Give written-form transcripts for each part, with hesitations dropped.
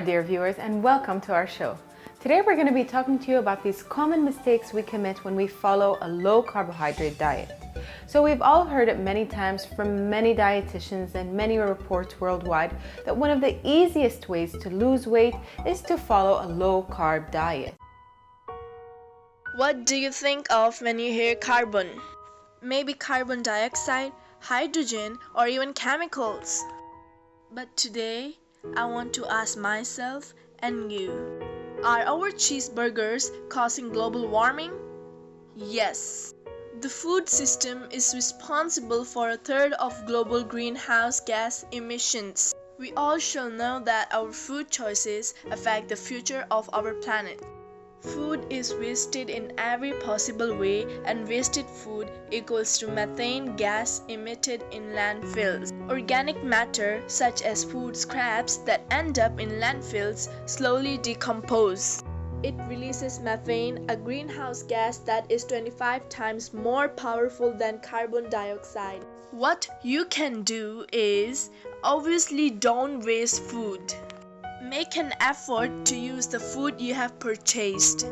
dear viewers, and welcome to our show. Today we're going to be talking to you about these common mistakes we commit when we follow a low carbohydrate diet. So we've all heard it many times from many dietitians and many reports worldwide that one of the easiest ways to lose weight is to follow a low carb diet. What do you think of when you hear carbon? Maybe carbon dioxide, hydrogen, or even chemicals. But today, I want to ask myself and you, are our cheeseburgers causing global warming? Yes. The food system is responsible for a third of global greenhouse gas emissions. We all shall know that our food choices affect the future of our planet. Food is wasted in every possible way, and wasted food equals to methane gas emitted in landfills. Organic matter such as food scraps that end up in landfills slowly decompose. It releases methane, a greenhouse gas that is 25 times more powerful than carbon dioxide. What you can do is, obviously don't waste food. Make an effort to use the food you have purchased.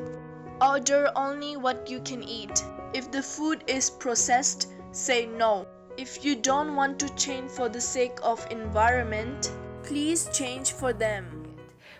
Order only what you can eat. If the food is processed, say no. If you don't want to change for the sake of environment, please change for them.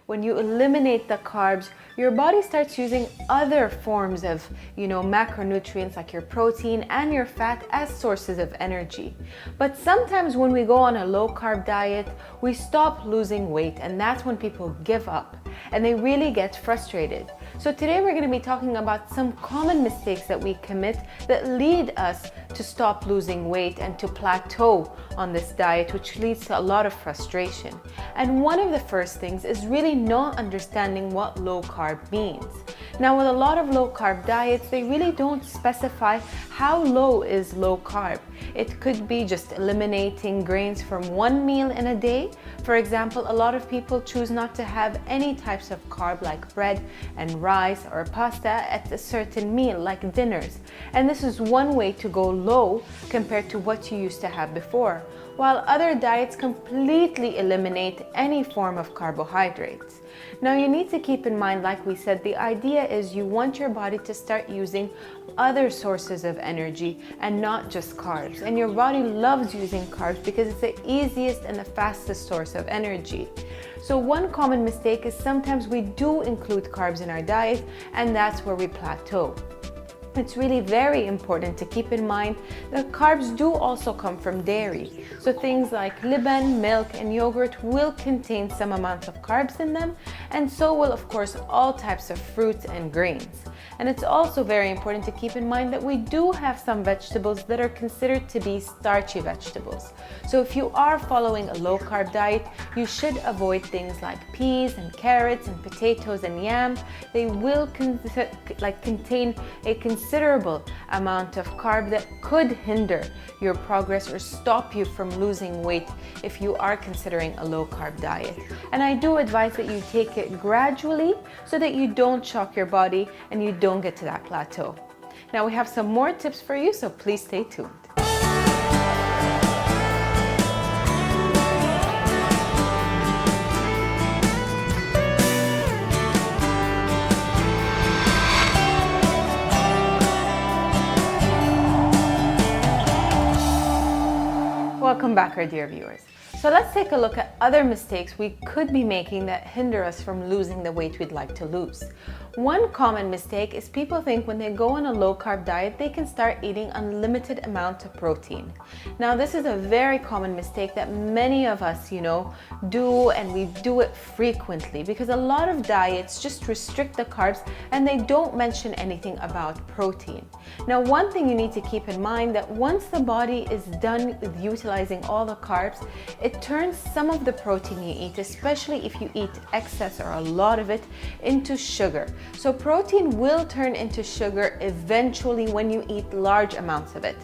When you eliminate the carbs, your body starts using other forms of, macronutrients like your protein and your fat as sources of energy. But sometimes when we go on a low carb diet, we stop losing weight, and that's when people give up and they really get frustrated. So today we're going to be talking about some common mistakes that we commit that lead us to stop losing weight and to plateau on this diet, which leads to a lot of frustration. And one of the first things is really not understanding what low carb means. Now, with a lot of low carb diets, they really don't specify how low is low carb. It could be just eliminating grains from one meal in a day. For example, a lot of people choose not to have any types of carb like bread and rice or pasta at a certain meal like dinners. And this is one way to go low compared to what you used to have before, while other diets completely eliminate any form of carbohydrates. Now you need to keep in mind, like we said, the idea is you want your body to start using other sources of energy and not just carbs. And your body loves using carbs because it's the easiest and the fastest source of energy. So one common mistake is sometimes we do include carbs in our diet, and that's where we plateau. It's really very important to keep in mind that carbs do also come from dairy. So things like leban, milk, and yogurt will contain some amount of carbs in them, and so will, of course, all types of fruits and grains. And it's also very important to keep in mind that we do have some vegetables that are considered to be starchy vegetables. So if you are following a low carb diet, you should avoid things like peas and carrots and potatoes and yam. They will contain a considerable amount of carb that could hinder your progress or stop you from losing weight if you are considering a low carb diet. And I do advise that you take it gradually so that you don't shock your body and you don't get to that plateau. Now we have some more tips for you, so please stay tuned. Welcome back, our dear viewers. So let's take a look at other mistakes we could be making that hinder us from losing the weight we'd like to lose. One common mistake is people think when they go on a low carb diet, they can start eating unlimited amounts of protein. Now, this is a very common mistake that many of us, do, and we do it frequently because a lot of diets just restrict the carbs and they don't mention anything about protein. Now, one thing you need to keep in mind that once the body is done with utilizing all the carbs, it turns some of the protein you eat, especially if you eat excess or a lot of it, into sugar. So protein will turn into sugar eventually when you eat large amounts of it.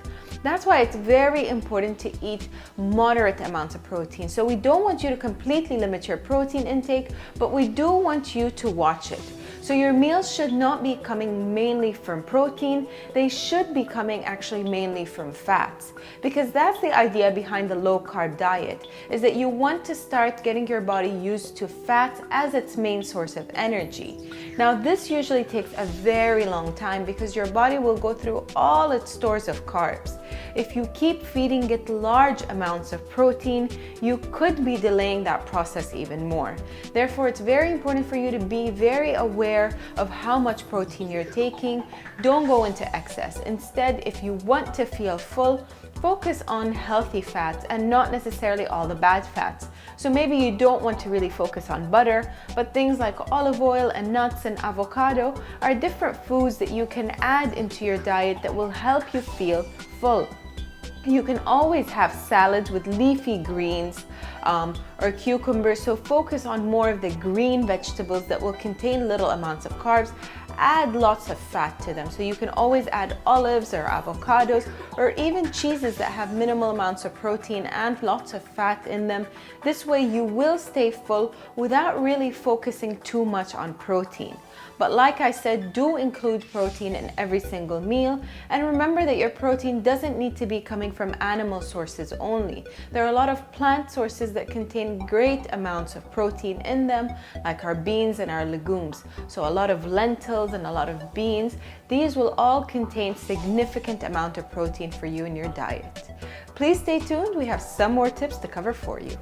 That's why it's very important to eat moderate amounts of protein. So we don't want you to completely limit your protein intake, but we do want you to watch it. So your meals should not be coming mainly from protein, they should be coming actually mainly from fats. Because that's the idea behind the low carb diet, is that you want to start getting your body used to fats as its main source of energy. Now this usually takes a very long time because your body will go through all its stores of carbs. If you keep feeding it large amounts of protein, you could be delaying that process even more. Therefore, it's very important for you to be very aware of how much protein you're taking. Don't go into excess. Instead, if you want to feel full, focus on healthy fats and not necessarily all the bad fats. So maybe you don't want to really focus on butter, but things like olive oil and nuts and avocado are different foods that you can add into your diet that will help you feel full. You can always have salads with leafy greens or cucumbers, so focus on more of the green vegetables that will contain little amounts of carbs. Add lots of fat to them, so you can always add olives or avocados or even cheeses that have minimal amounts of protein and lots of fat in them. This way you will stay full without really focusing too much on protein. But like I said, do include protein in every single meal, and remember that your protein doesn't need to be coming from animal sources only. There are a lot of plant sources that contain great amounts of protein in them, like our beans and our legumes. So a lot of lentils and a lot of beans, these will all contain significant amount of protein for you in your diet. Please stay tuned, we have some more tips to cover for you.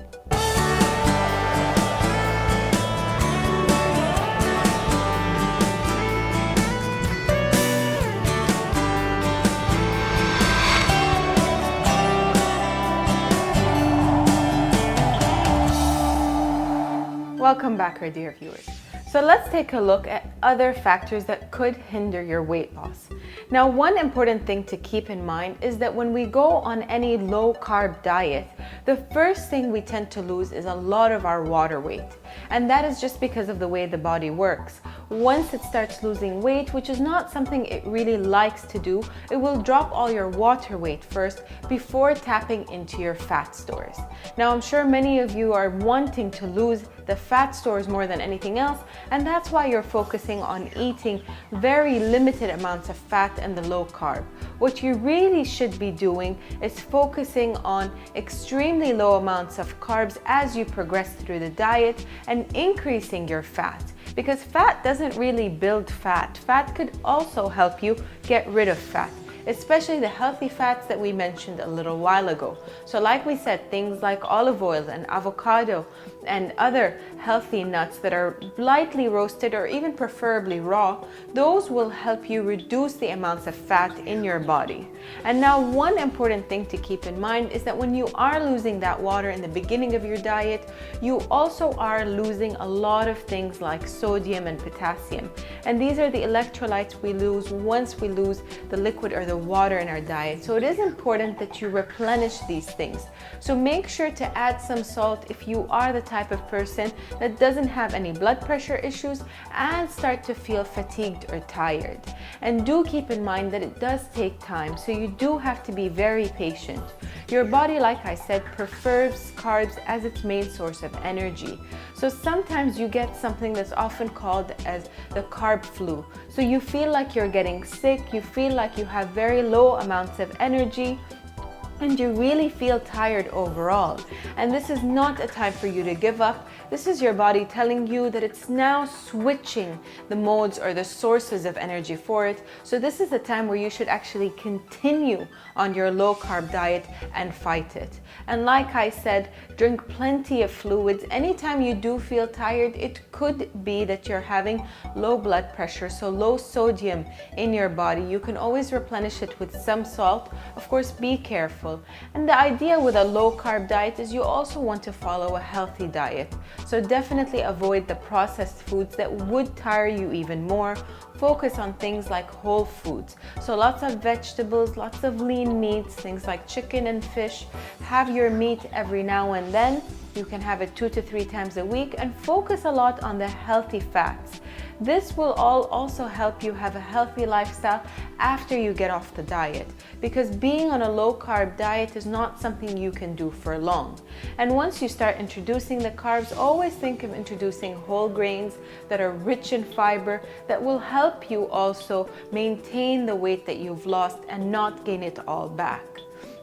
Welcome back, our dear viewers. So let's take a look at other factors that could hinder your weight loss. Now, one important thing to keep in mind is that when we go on any low carb diet, the first thing we tend to lose is a lot of our water weight. And that is just because of the way the body works. Once it starts losing weight, which is not something it really likes to do, it will drop all your water weight first before tapping into your fat stores. Now, I'm sure many of you are wanting to lose the fat stores more than anything else, and that's why you're focusing on eating very limited amounts of fat and the low carb. What you really should be doing is focusing on extremely low amounts of carbs as you progress through the diet and increasing your fat. Because fat doesn't really build fat. Fat could also help you get rid of fat, especially the healthy fats that we mentioned a little while ago. So like we said, things like olive oil and avocado and other healthy nuts that are lightly roasted or even preferably raw, those will help you reduce the amounts of fat in your body. And now one important thing to keep in mind is that when you are losing that water in the beginning of your diet, you also are losing a lot of things like sodium and potassium. And these are the electrolytes we lose once we lose the liquid or the water in our diet. So it is important that you replenish these things. So make sure to add some salt if you are the type of person that doesn't have any blood pressure issues and start to feel fatigued or tired. And do keep in mind that it does take time, so you do have to be very patient. Your body, like I said, prefers carbs as its main source of energy. So sometimes you get something that's often called as the carb flu. So you feel like you're getting sick, you feel like you have very low amounts of energy, and you really feel tired overall. And this is not a time for you to give up. This is your body telling you that it's now switching the modes or the sources of energy for it. So this is a time where you should actually continue on your low carb diet and fight it. And like I said, drink plenty of fluids. Anytime you do feel tired, it could be that you're having low blood pressure, so low sodium in your body. You can always replenish it with some salt. Of course, be careful. And the idea with a low carb diet is you also want to follow a healthy diet. So definitely avoid the processed foods that would tire you even more. Focus on things like whole foods. So lots of vegetables, lots of lean meats, things like chicken and fish. Have your meat every now and then. You can have it 2 to 3 times a week, and focus a lot on the healthy fats. This will all also help you have a healthy lifestyle after you get off the diet, because being on a low carb diet is not something you can do for long. And once you start introducing the carbs, always think of introducing whole grains that are rich in fiber that will help you also maintain the weight that you've lost and not gain it all back.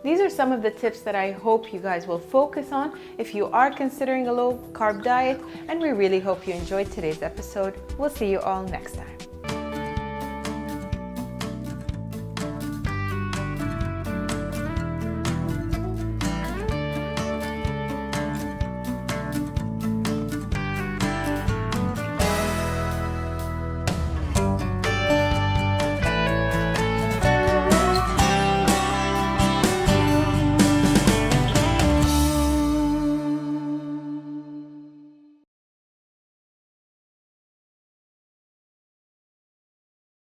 These are some of the tips that I hope you guys will focus on if you are considering a low carb diet, and we really hope you enjoyed today's episode. We'll see you all next time.